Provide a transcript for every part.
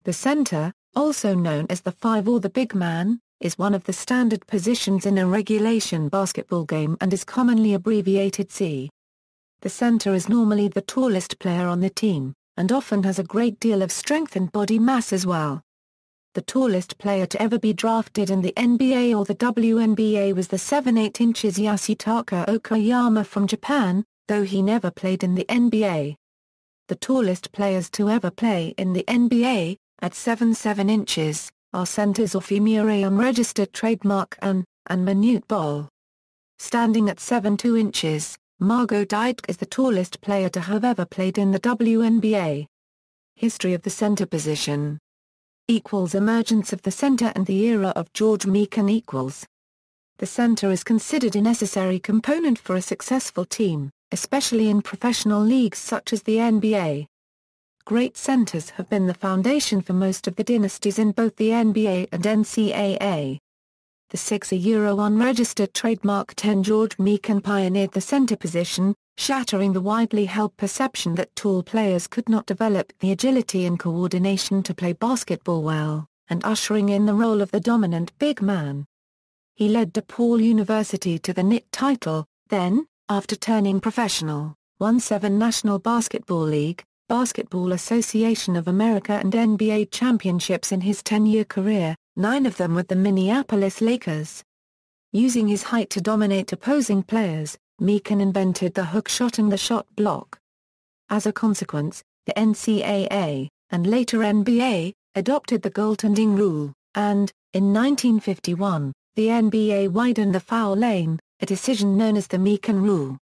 The center, also known as the 5 or the big man, is one of the standard positions in a regulation basketball game and is commonly abbreviated C. The center is normally the tallest player on the team, and often has a great deal of strength and body mass as well. The tallest player to ever be drafted in the NBA or the WNBA was the 7'8" Yasutaka Okayama from Japan, though he never played in the NBA. The tallest players to ever play in the NBA, at 7'7" inches, are centers Ofimure unregistered trademark and Manute Bol. Standing at 7'2" inches, Margo Dydek is the tallest player to have ever played in the WNBA. History of the center position. Emergence of the center and the era of Gheorghe Mureșan. The center is considered a necessary component for a successful team, especially in professional leagues such as the NBA. Great centers have been the foundation for most of the dynasties in both the NBA and NCAA. The 6' unregistered trademark 10 Gheorghe Mureșan pioneered the center position, shattering the widely held perception that tall players could not develop the agility and coordination to play basketball well, and ushering in the role of the dominant big man. He led DePaul University to the NIT title, then, after turning professional, won 7 National Basketball League, Basketball Association of America and NBA championships in his 10-year career, 9 of them with the Minneapolis Lakers. Using his height to dominate opposing players, Mikan invented the hook shot and the shot block. As a consequence, the NCAA, and later NBA, adopted the goaltending rule, and, in 1951, the NBA widened the foul lane, a decision known as the Mikan rule.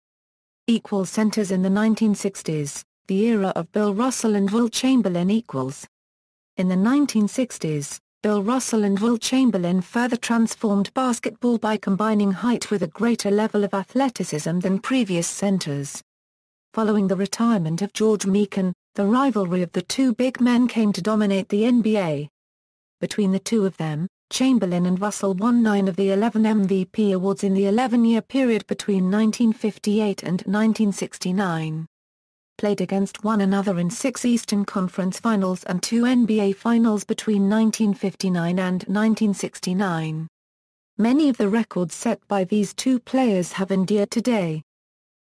Centers in the 1960s. The era of Bill Russell and Wilt Chamberlain. In the 1960s, Bill Russell and Wilt Chamberlain further transformed basketball by combining height with a greater level of athleticism than previous centers. Following the retirement of Gheorghe Mureșan, the rivalry of the two big men came to dominate the NBA. Between the two of them, Chamberlain and Russell won 9 of the 11 MVP awards in the 11-year period between 1958 and 1969. Played against one another in 6 Eastern Conference Finals and 2 NBA Finals between 1959 and 1969. Many of the records set by these two players have endured today.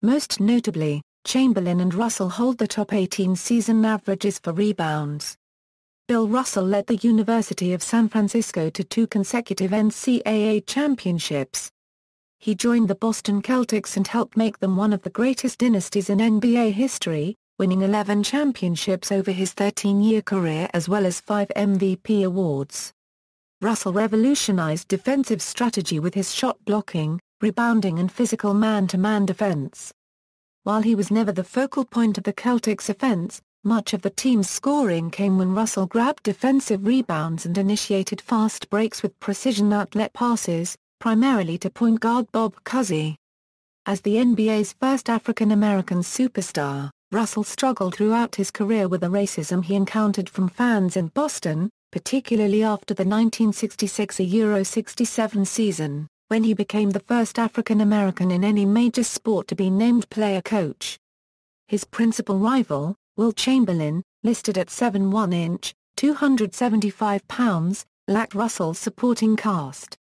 Most notably, Chamberlain and Russell hold the top 18 season averages for rebounds. Bill Russell led the University of San Francisco to 2 consecutive NCAA championships. He joined the Boston Celtics and helped make them one of the greatest dynasties in NBA history, winning 11 championships over his 13-year career as well as 5 MVP awards. Russell revolutionized defensive strategy with his shot blocking, rebounding and physical man-to-man defense. While he was never the focal point of the Celtics' offense, much of the team's scoring came when Russell grabbed defensive rebounds and initiated fast breaks with precision outlet passes, primarily to point guard Bob Cousy. As the NBA's first African-American superstar, Russell struggled throughout his career with the racism he encountered from fans in Boston, particularly after the 1966-67 season, when he became the first African-American in any major sport to be named player-coach. His principal rival, Wilt Chamberlain, listed at 7'1" inch, 275 pounds, lacked Russell's supporting cast.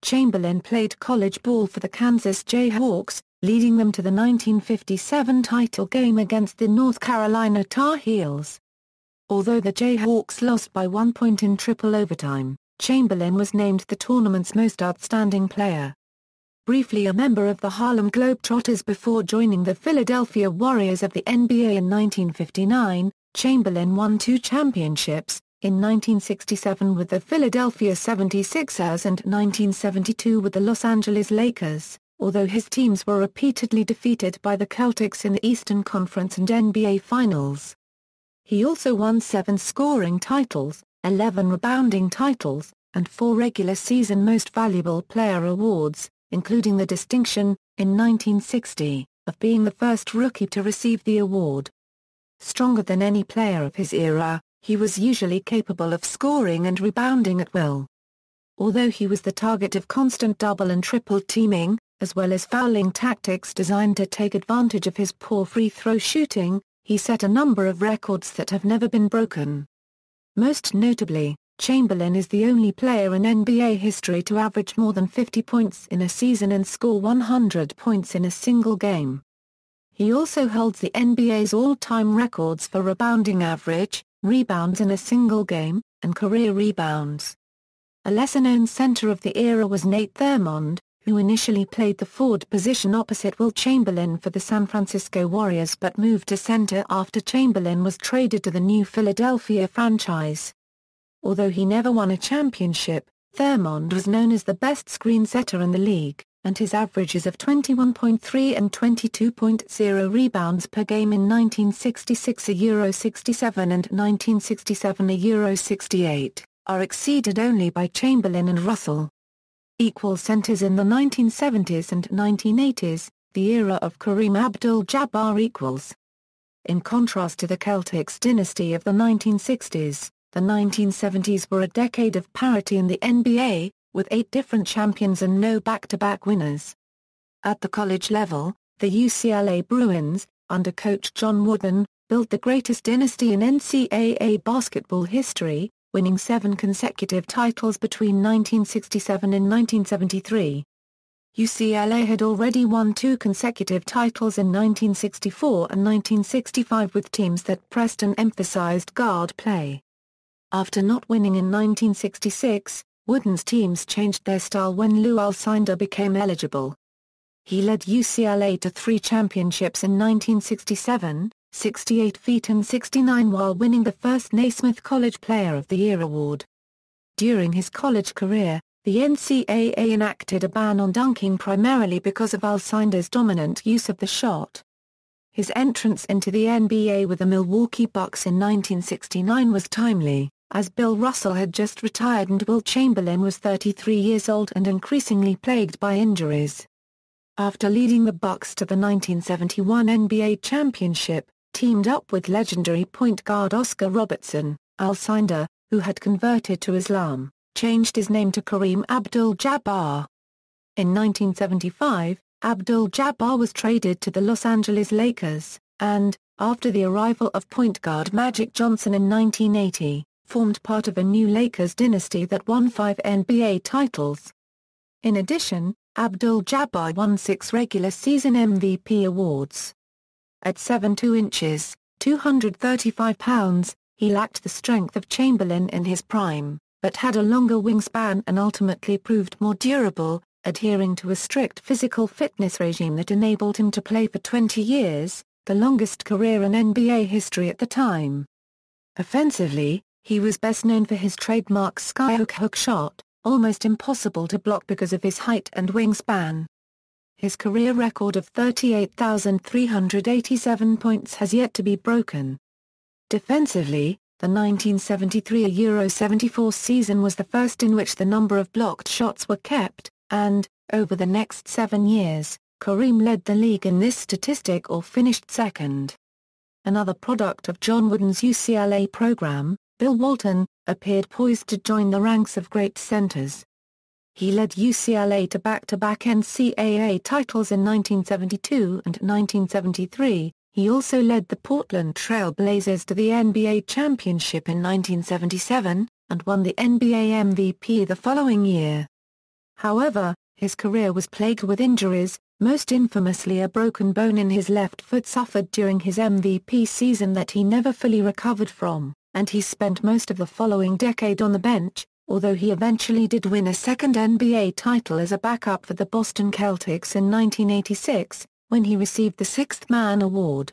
Chamberlain played college ball for the Kansas Jayhawks, leading them to the 1957 title game against the North Carolina Tar Heels. Although the Jayhawks lost by 1 point in triple overtime, Chamberlain was named the tournament's most outstanding player. Briefly a member of the Harlem Globetrotters before joining the Philadelphia Warriors of the NBA in 1959, Chamberlain won 2 championships, in 1967 with the Philadelphia 76ers and 1972 with the Los Angeles Lakers, although his teams were repeatedly defeated by the Celtics in the Eastern Conference and NBA Finals. He also won 7 scoring titles, 11 rebounding titles, and 4 regular season Most Valuable Player awards, including the distinction, in 1960, of being the first rookie to receive the award. Stronger than any player of his era, he was usually capable of scoring and rebounding at will. Although he was the target of constant double and triple teaming, as well as fouling tactics designed to take advantage of his poor free throw shooting, he set a number of records that have never been broken. Most notably, Chamberlain is the only player in NBA history to average more than 50 points in a season and score 100 points in a single game. He also holds the NBA's all-time records for rebounding average, rebounds in a single game, and career rebounds. A lesser-known center of the era was Nate Thurmond, who initially played the forward position opposite Wilt Chamberlain for the San Francisco Warriors but moved to center after Chamberlain was traded to the new Philadelphia franchise. Although he never won a championship, Thurmond was known as the best screen setter in the league, and his averages of 21.3 and 22.0 rebounds per game in 1966-67 and 1967-68 are exceeded only by Chamberlain and Russell. Equal centers in the 1970s and 1980s, the era of Kareem Abdul-Jabbar equals. In contrast to the Celtics dynasty of the 1960s, the 1970s were a decade of parity in the NBA, with 8 different champions and no back-to-back winners. At the college level, the UCLA Bruins, under coach John Wooden, built the greatest dynasty in NCAA basketball history, winning 7 consecutive titles between 1967 and 1973. UCLA had already won 2 consecutive titles in 1964 and 1965 with teams that pressed and emphasized guard play. After not winning in 1966, Wooden's teams changed their style when Lou Alcindor became eligible. He led UCLA to 3 championships in 1967, 68 feet and 69 while winning the first Naismith College Player of the Year award. During his college career, the NCAA enacted a ban on dunking primarily because of Alcindor's dominant use of the shot. His entrance into the NBA with the Milwaukee Bucks in 1969 was timely, as Bill Russell had just retired and Wilt Chamberlain was 33 years old and increasingly plagued by injuries. After leading the Bucks to the 1971 NBA championship, teamed up with legendary point guard Oscar Robertson, Alcindor, who had converted to Islam, changed his name to Kareem Abdul-Jabbar. In 1975, Abdul-Jabbar was traded to the Los Angeles Lakers, and, after the arrival of point guard Magic Johnson in 1980, formed part of a new Lakers dynasty that won 5 NBA titles. In addition, Abdul-Jabbar won 6 regular season MVP awards. At 7'2" inches, 235 pounds, he lacked the strength of Chamberlain in his prime, but had a longer wingspan and ultimately proved more durable, adhering to a strict physical fitness regime that enabled him to play for 20 years, the longest career in NBA history at the time. Offensively, he was best known for his trademark skyhook hook shot, almost impossible to block because of his height and wingspan. His career record of 38,387 points has yet to be broken. Defensively, the 1973 Euro 74 season was the first in which the number of blocked shots were kept, and, over the next 7 years, Kareem led the league in this statistic or finished second. Another product of John Wooden's UCLA program, Bill Walton, appeared poised to join the ranks of great centers. He led UCLA to back-to-back NCAA titles in 1972 and 1973. He also led the Portland Trail Blazers to the NBA championship in 1977, and won the NBA MVP the following year. However, his career was plagued with injuries, most infamously a broken bone in his left foot suffered during his MVP season that he never fully recovered from, and he spent most of the following decade on the bench, although he eventually did win a second NBA title as a backup for the Boston Celtics in 1986, when he received the Sixth Man Award.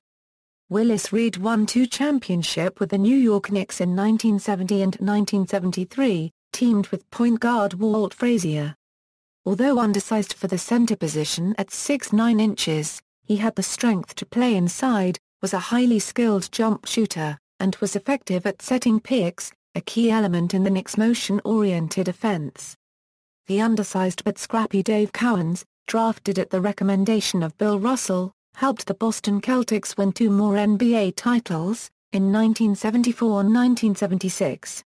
Willis Reed won 2 championships with the New York Knicks in 1970 and 1973, teamed with point guard Walt Frazier. Although undersized for the center position at 6'9" inches, he had the strength to play inside, was a highly skilled jump shooter, and was effective at setting picks, a key element in the Knicks' motion-oriented offense. The undersized but scrappy Dave Cowens, drafted at the recommendation of Bill Russell, helped the Boston Celtics win 2 more NBA titles, in 1974 and 1976.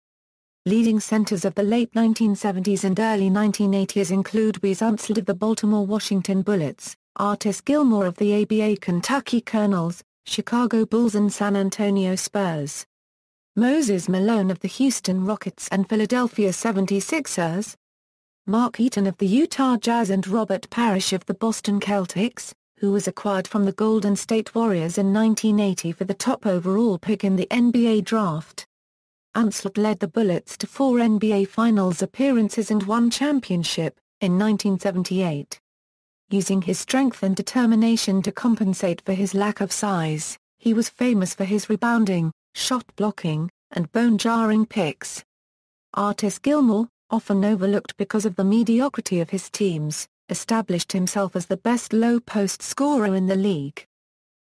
Leading centers of the late 1970s and early 1980s include Wes Unseld of the Baltimore Washington Bullets, Artis Gilmore of the ABA Kentucky Colonels, Chicago Bulls and San Antonio Spurs. Moses Malone of the Houston Rockets and Philadelphia 76ers, Mark Eaton of the Utah Jazz and Robert Parrish of the Boston Celtics, who was acquired from the Golden State Warriors in 1980 for the top overall pick in the NBA draft. Onslaught led the Bullets to 4 NBA Finals appearances and 1 championship, in 1978. Using his strength and determination to compensate for his lack of size, he was famous for his rebounding, shot blocking, and bone-jarring picks. Artis Gilmore, often overlooked because of the mediocrity of his teams, established himself as the best low-post scorer in the league.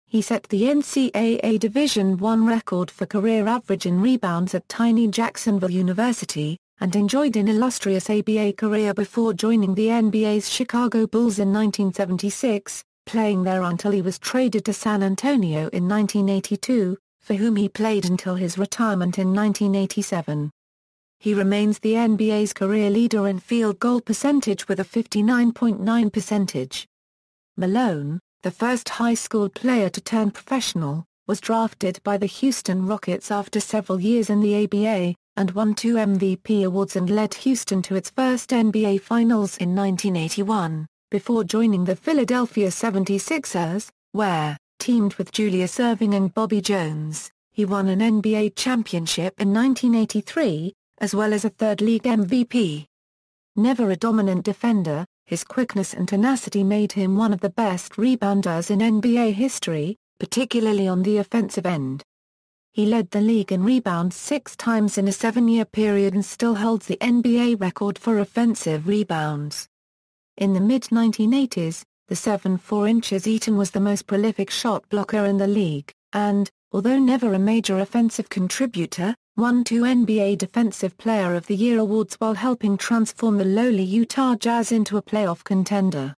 He set the NCAA Division I record for career average in rebounds at tiny Jacksonville University, and enjoyed an illustrious ABA career before joining the NBA's Chicago Bulls in 1976, playing there until he was traded to San Antonio in 1982, for whom he played until his retirement in 1987. He remains the NBA's career leader in field goal percentage with a 59.9%. Malone, the first high school player to turn professional, was drafted by the Houston Rockets after several years in the ABA, and won 2 MVP awards and led Houston to its first NBA Finals in 1981, before joining the Philadelphia 76ers, where, teamed with Julius Erving and Bobby Jones, he won an NBA championship in 1983, as well as a third league MVP. Never a dominant defender, his quickness and tenacity made him one of the best rebounders in NBA history, particularly on the offensive end. He led the league in rebounds 6 times in a 7-year period and still holds the NBA record for offensive rebounds. In the mid-1980s, the 7'4" Inches Eaton was the most prolific shot blocker in the league, and, although never a major offensive contributor, won 2 NBA Defensive Player of the Year awards while helping transform the lowly Utah Jazz into a playoff contender.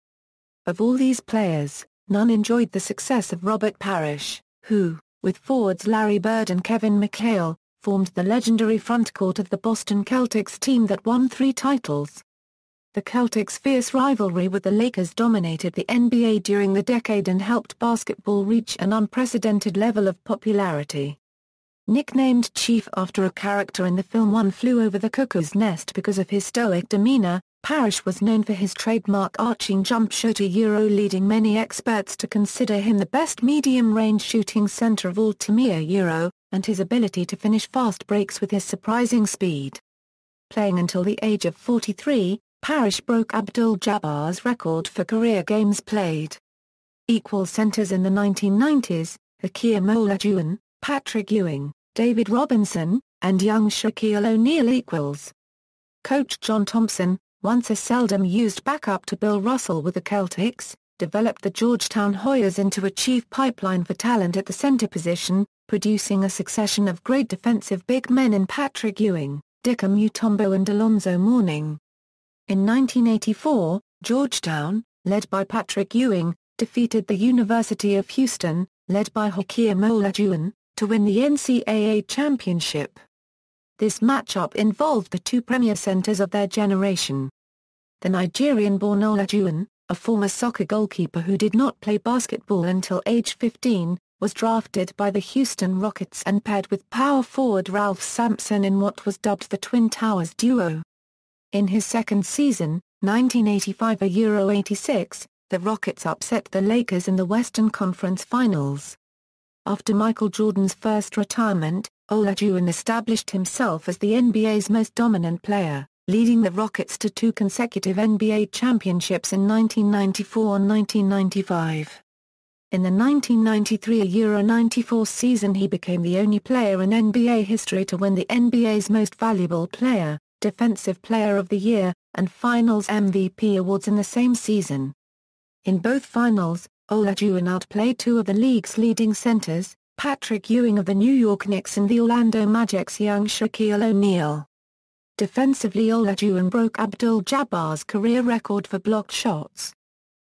Of all these players, none enjoyed the success of Robert Parrish, who, with forwards Larry Bird and Kevin McHale, formed the legendary frontcourt of the Boston Celtics team that won 3 titles. The Celtics' fierce rivalry with the Lakers dominated the NBA during the decade and helped basketball reach an unprecedented level of popularity. Nicknamed Chief after a character in the film One Flew Over the Cuckoo's Nest because of his stoic demeanor, Parrish was known for his trademark arching jump shot, leading many experts to consider him the best medium-range shooting center of all time, and his ability to finish fast breaks with his surprising speed. Playing until the age of 43, Parrish broke Abdul-Jabbar's record for career games played. Equal centers in the 1990s, Hakeem Olajuwon, Patrick Ewing, David Robinson, and young Shaquille O'Neal equals. Coach John Thompson, once a seldom-used backup to Bill Russell with the Celtics, developed the Georgetown Hoyas into a chief pipeline for talent at the center position, producing a succession of great defensive big men in Patrick Ewing, Ditka Mutombo and Alonzo Mourning. In 1984, Georgetown, led by Patrick Ewing, defeated the University of Houston, led by Hakeem Olajuwon, to win the NCAA championship. This matchup involved the 2 premier centers of their generation. The Nigerian-born Olajuwon, a former soccer goalkeeper who did not play basketball until age 15, was drafted by the Houston Rockets and paired with power forward Ralph Sampson in what was dubbed the Twin Towers duo. In his second season, 1985-86, the Rockets upset the Lakers in the Western Conference Finals. After Michael Jordan's first retirement, Olajuwon established himself as the NBA's most dominant player, leading the Rockets to 2 consecutive NBA championships in 1994 and 1995. In the 1993-94 season he became the only player in NBA history to win the NBA's Most Valuable Player, Defensive Player of the Year, and Finals MVP awards in the same season. In both finals, Olajuwon outplayed 2 of the league's leading centers, Patrick Ewing of the New York Knicks and the Orlando Magic's young Shaquille O'Neal. Defensively, Olajuwon broke Abdul-Jabbar's career record for blocked shots.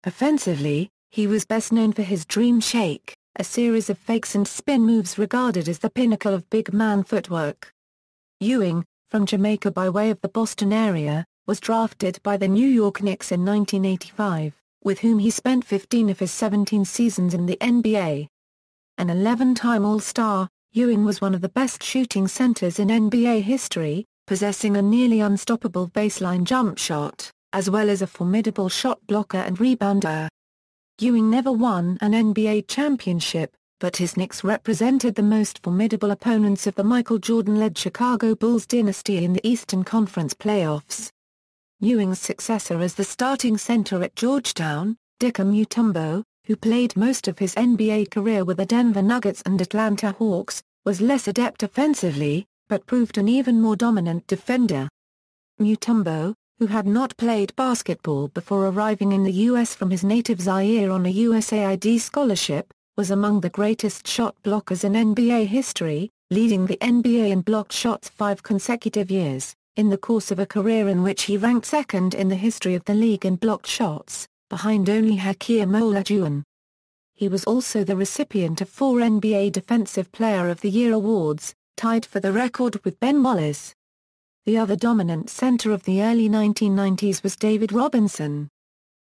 Offensively, he was best known for his Dream Shake, a series of fakes and spin moves regarded as the pinnacle of big man footwork. Ewing, from Jamaica by way of the Boston area, was drafted by the New York Knicks in 1985, with whom he spent 15 of his 17 seasons in the NBA. An 11-time All-Star, Ewing was one of the best shooting centers in NBA history, possessing a nearly unstoppable baseline jump shot, as well as a formidable shot blocker and rebounder. Ewing never won an NBA championship, but his Knicks represented the most formidable opponents of the Michael Jordan-led Chicago Bulls dynasty in the Eastern Conference playoffs. Ewing's successor as the starting center at Georgetown, Ditka Mutombo, who played most of his NBA career with the Denver Nuggets and Atlanta Hawks, was less adept offensively, but proved an even more dominant defender. Mutombo, who had not played basketball before arriving in the U.S. from his native Zaire on a USAID scholarship, was among the greatest shot blockers in NBA history, leading the NBA in blocked shots 5 consecutive years, in the course of a career in which he ranked second in the history of the league in blocked shots, behind only Hakeem Olajuwon. He was also the recipient of 4 NBA Defensive Player of the Year awards, tied for the record with Ben Wallace. The other dominant center of the early 1990s was David Robinson.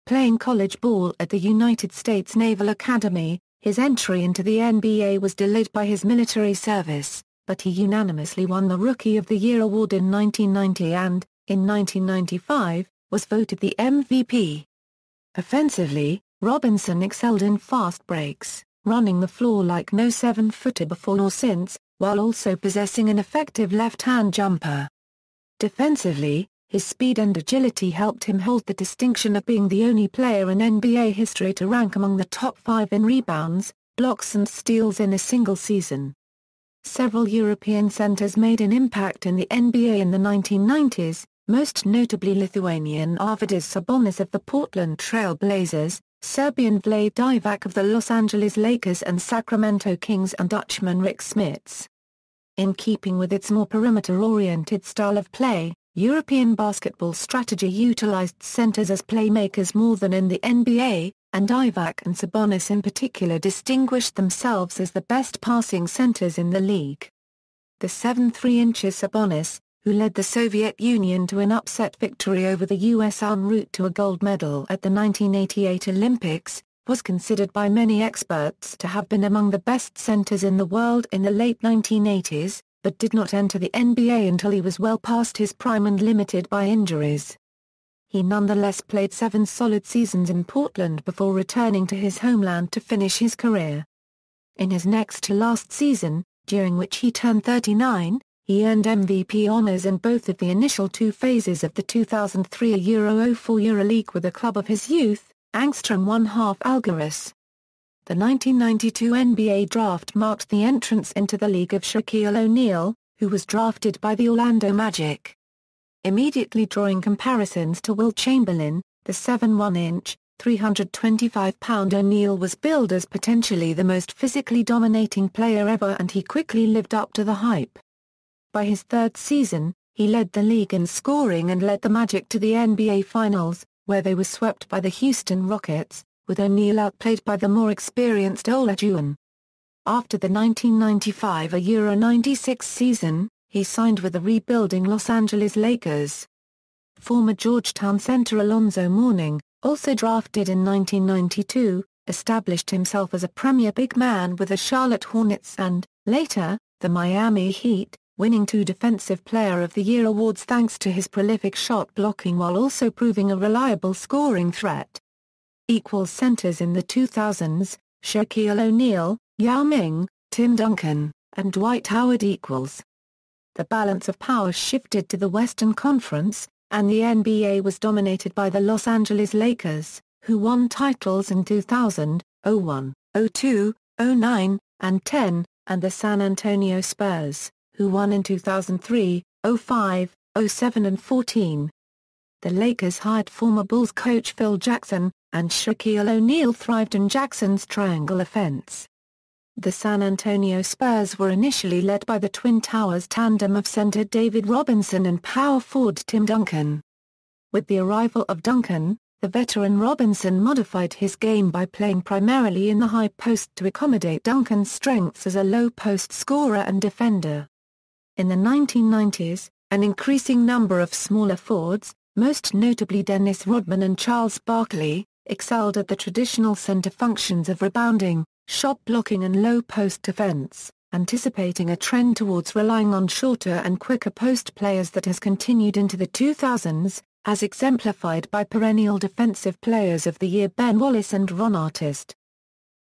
Playing college ball at the United States Naval Academy, his entry into the NBA was delayed by his military service, but he unanimously won the Rookie of the Year award in 1990 and, in 1995, was voted the MVP. Offensively, Robinson excelled in fast breaks, running the floor like no 7-footer before or since, while also possessing an effective left-hand jumper. Defensively, his speed and agility helped him hold the distinction of being the only player in NBA history to rank among the top 5 in rebounds, blocks and steals in a single season. Several European centers made an impact in the NBA in the 1990s, most notably Lithuanian Arvydas Sabonis of the Portland Trail Blazers, Serbian Vlade Divac of the Los Angeles Lakers and Sacramento Kings, and Dutchman Rick Smits. In keeping with its more perimeter-oriented style of play, European basketball strategy utilized centers as playmakers more than in the NBA, and Divac and Sabonis in particular distinguished themselves as the best passing centers in the league. The 7'3" Sabonis, who led the Soviet Union to an upset victory over the US en route to a gold medal at the 1988 Olympics, was considered by many experts to have been among the best centers in the world in the late 1980s, but did not enter the NBA until he was well past his prime and limited by injuries. He nonetheless played 7 solid seasons in Portland before returning to his homeland to finish his career. In his next-to-last season, during which he turned 39, he earned MVP honors in both of the initial 2 phases of the 2003 Euro-04 EuroLeague with the club of his youth, Angstrom 1/2 Algirus. The 1992 NBA draft marked the entrance into the league of Shaquille O'Neal, who was drafted by the Orlando Magic. Immediately drawing comparisons to Wilt Chamberlain, the 7'1", 325-pound O'Neal was billed as potentially the most physically dominating player ever, and he quickly lived up to the hype. By his 3rd season, he led the league in scoring and led the Magic to the NBA Finals, where they were swept by the Houston Rockets, with O'Neal outplayed by the more experienced Olajuwon. After the 1995 Euro 96 season, he signed with the rebuilding Los Angeles Lakers. Former Georgetown center Alonzo Mourning, also drafted in 1992, established himself as a premier big man with the Charlotte Hornets and, later, the Miami Heat, winning 2 Defensive Player of the Year awards thanks to his prolific shot blocking while also proving a reliable scoring threat. Equals centers in the 2000s, Shaquille O'Neal, Yao Ming, Tim Duncan, and Dwight Howard equals. The balance of power shifted to the Western Conference, and the NBA was dominated by the Los Angeles Lakers, who won titles in 2000, 01, 02, 09, and 10, and the San Antonio Spurs, who won in 2003, 05, 07 and 14. The Lakers hired former Bulls coach Phil Jackson, and Shaquille O'Neal thrived in Jackson's triangle offense. The San Antonio Spurs were initially led by the Twin Towers tandem of center David Robinson and power forward Tim Duncan. With the arrival of Duncan, the veteran Robinson modified his game by playing primarily in the high post to accommodate Duncan's strengths as a low-post scorer and defender. In the 1990s, an increasing number of smaller forwards, most notably Dennis Rodman and Charles Barkley, excelled at the traditional center functions of rebounding, shot blocking and low-post defense, anticipating a trend towards relying on shorter and quicker post players that has continued into the 2000s, as exemplified by perennial Defensive Players of the Year Ben Wallace and Ron Artest.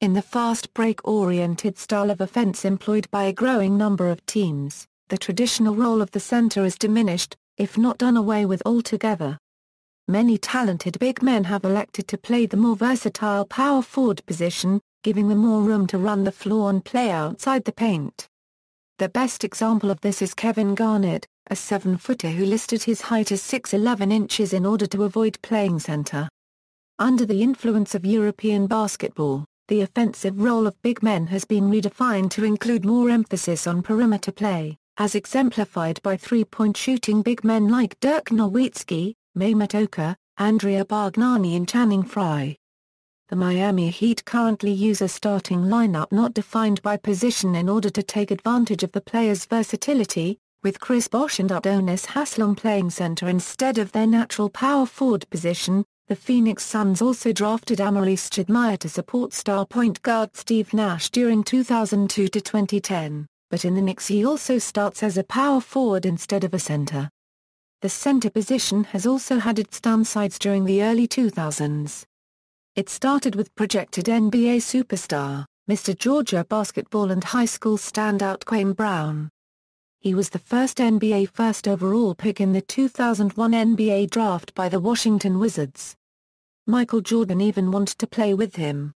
In the fast break-oriented style of offense employed by a growing number of teams, the traditional role of the center is diminished, if not done away with altogether. Many talented big men have elected to play the more versatile power forward position, giving them more room to run the floor and play outside the paint. The best example of this is Kevin Garnett, a 7-footer who listed his height as 6'11" inches in order to avoid playing center. Under the influence of European basketball, the offensive role of big men has been redefined to include more emphasis on perimeter play, as exemplified by three-point shooting big men like Dirk Nowitzki, Mehmet Okur, Andrea Bargnani and Channing Frye. The Miami Heat currently use a starting lineup not defined by position in order to take advantage of the players' versatility, with Chris Bosh and Udonis Haslem playing center instead of their natural power forward position. The Phoenix Suns also drafted Maurice Stoudemire to support star point guard Steve Nash during 2002 to 2010, but in the Knicks he also starts as a power forward instead of a center. The center position has also had its downsides during the early 2000s. It started with projected NBA superstar, Mr. Georgia basketball and high school standout Kwame Brown. He was the first NBA first overall pick in the 2001 NBA draft by the Washington Wizards. Michael Jordan even wanted to play with him.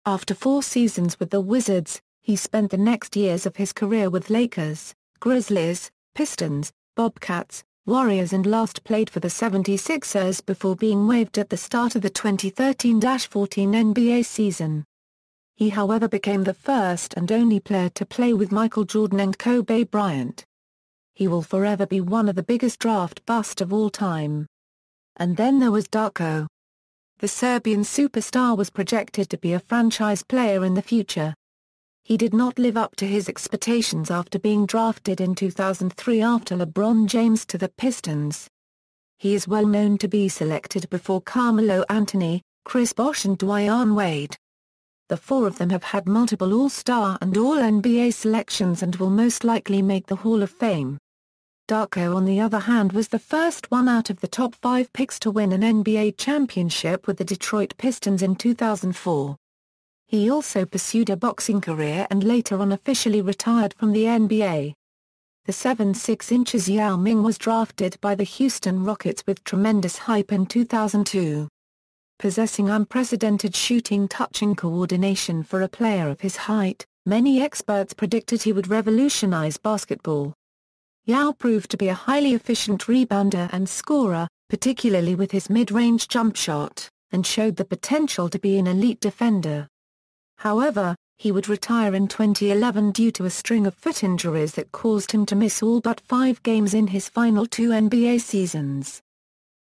After 4 seasons with the Wizards, he spent the next years of his career with Lakers, Grizzlies, Pistons, Bobcats, Warriors and last played for the 76ers before being waived at the start of the 2013-14 NBA season. He however became the first and only player to play with Michael Jordan and Kobe Bryant. He will forever be one of the biggest draft busts of all time. And then there was Darko. The Serbian superstar was projected to be a franchise player in the future. He did not live up to his expectations after being drafted in 2003 after LeBron James to the Pistons. He is well known to be selected before Carmelo Anthony, Chris Bosh and Dwyane Wade. The 4 of them have had multiple All-Star and All-NBA selections and will most likely make the Hall of Fame. Darko on the other hand was the first one out of the top 5 picks to win an NBA championship with the Detroit Pistons in 2004. He also pursued a boxing career and later on officially retired from the NBA. The 7'6" Inches Yao Ming was drafted by the Houston Rockets with tremendous hype in 2002. Possessing unprecedented shooting touch and coordination for a player of his height, many experts predicted he would revolutionize basketball. Yao proved to be a highly efficient rebounder and scorer, particularly with his mid-range jump shot, and showed the potential to be an elite defender. However, he would retire in 2011 due to a string of foot injuries that caused him to miss all but 5 games in his final 2 NBA seasons.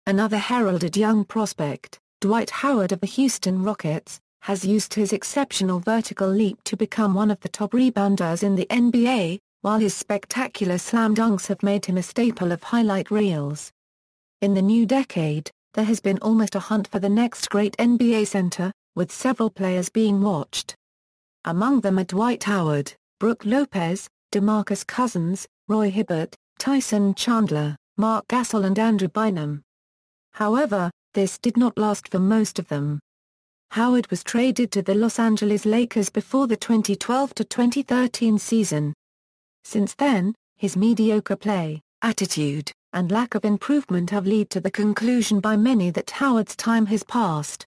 Another heralded young prospect, Dwight Howard of the Houston Rockets, has used his exceptional vertical leap to become one of the top rebounders in the NBA, while his spectacular slam dunks have made him a staple of highlight reels. In the new decade, there has been almost a hunt for the next great NBA center, with several players being watched. Among them are Dwight Howard, Brook Lopez, DeMarcus Cousins, Roy Hibbert, Tyson Chandler, Mark Gasol and Andrew Bynum. However, this did not last for most of them. Howard was traded to the Los Angeles Lakers before the 2012-2013 season. Since then, his mediocre play, attitude, and lack of improvement have led to the conclusion by many that Howard's time has passed.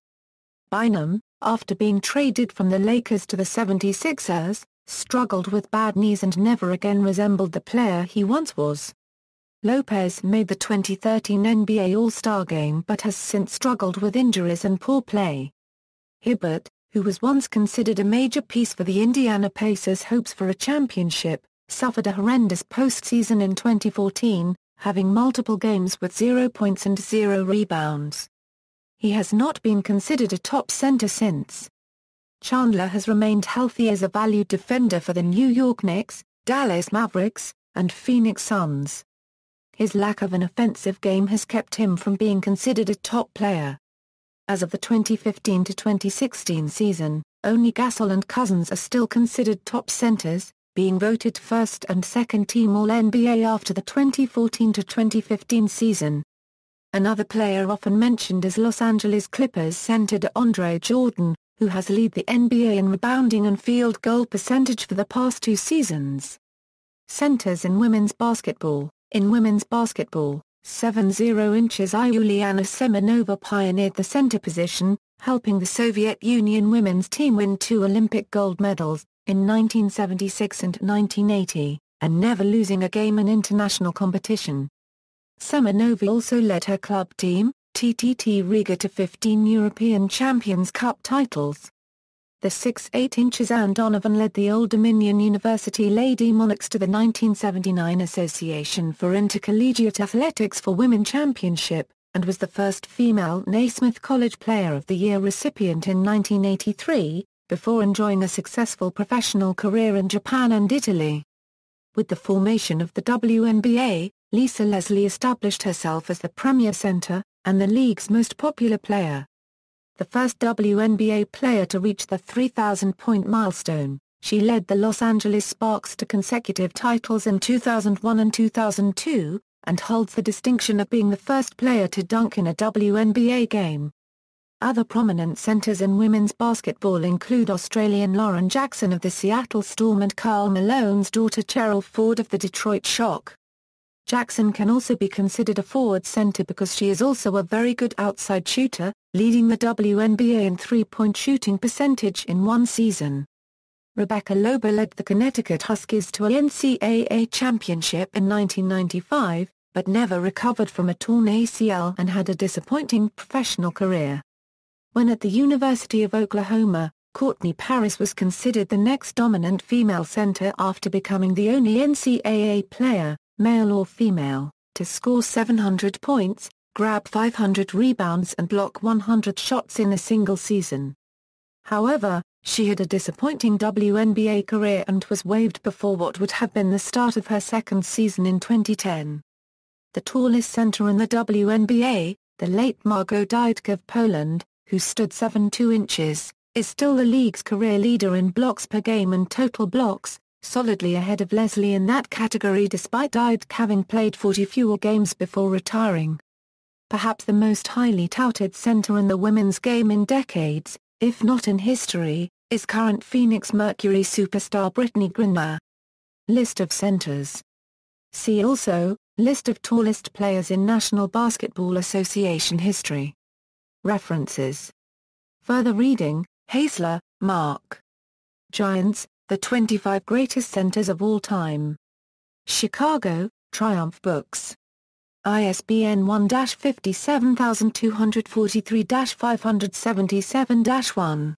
Bynum, after being traded from the Lakers to the 76ers, struggled with bad knees and never again resembled the player he once was. Lopez made the 2013 NBA All-Star Game but has since struggled with injuries and poor play. Hibbert, who was once considered a major piece for the Indiana Pacers' hopes for a championship, suffered a horrendous postseason in 2014, having multiple games with 0 points and 0 rebounds. He has not been considered a top center since. Chandler has remained healthy as a valued defender for the New York Knicks, Dallas Mavericks, and Phoenix Suns. His lack of an offensive game has kept him from being considered a top player. As of the 2015-2016 season, only Gasol and Cousins are still considered top centers, being voted first and second team All-NBA after the 2014-2015 season. Another player often mentioned is Los Angeles Clippers center Deandre Jordan, who has led the NBA in rebounding and field goal percentage for the past 2 seasons. Centers in women's basketball. In women's basketball, 7-0-inches Yuliana Semenova pioneered the center position, helping the Soviet Union women's team win 2 Olympic gold medals, in 1976 and 1980, and never losing a game in international competition. Semenova also led her club team, TTT Riga, to 15 European Champions Cup titles. The 6'8" Anne Donovan led the Old Dominion University Lady Monarchs to the 1979 Association for Intercollegiate Athletics for Women Championship, and was the first female Naismith College Player of the Year recipient in 1983, before enjoying a successful professional career in Japan and Italy. With the formation of the WNBA, Lisa Leslie established herself as the premier center, and the league's most popular player. The first WNBA player to reach the 3,000-point milestone, she led the Los Angeles Sparks to consecutive titles in 2001 and 2002, and holds the distinction of being the first player to dunk in a WNBA game. Other prominent centers in women's basketball include Australian Lauren Jackson of the Seattle Storm and Karl Malone's daughter Cheryl Ford of the Detroit Shock. Jackson can also be considered a forward center because she is also a very good outside shooter, leading the WNBA in three-point shooting percentage in one season. Rebecca Lobo led the Connecticut Huskies to a NCAA championship in 1995, but never recovered from a torn ACL and had a disappointing professional career. When at the University of Oklahoma, Courtney Paris was considered the next dominant female center after becoming the only NCAA player, male or female, to score 700 points, grab 500 rebounds and block 100 shots in a single season. However, she had a disappointing WNBA career and was waived before what would have been the start of her second season in 2010. The tallest center in the WNBA, the late Margo Dydek of Poland, who stood 7'2 inches, is still the league's career leader in blocks per game and total blocks, solidly ahead of Leslie in that category despite Dydek having played 40 fewer games before retiring. Perhaps the most highly touted center in the women's game in decades, if not in history, is current Phoenix Mercury superstar Brittany Griner. List of centers. See also, List of tallest players in National Basketball Association history. References. Further reading, Haesler, Mark. Giants, the 25 Greatest Centers of All Time. Chicago, Triumph Books. ISBN 1-57243-577-1.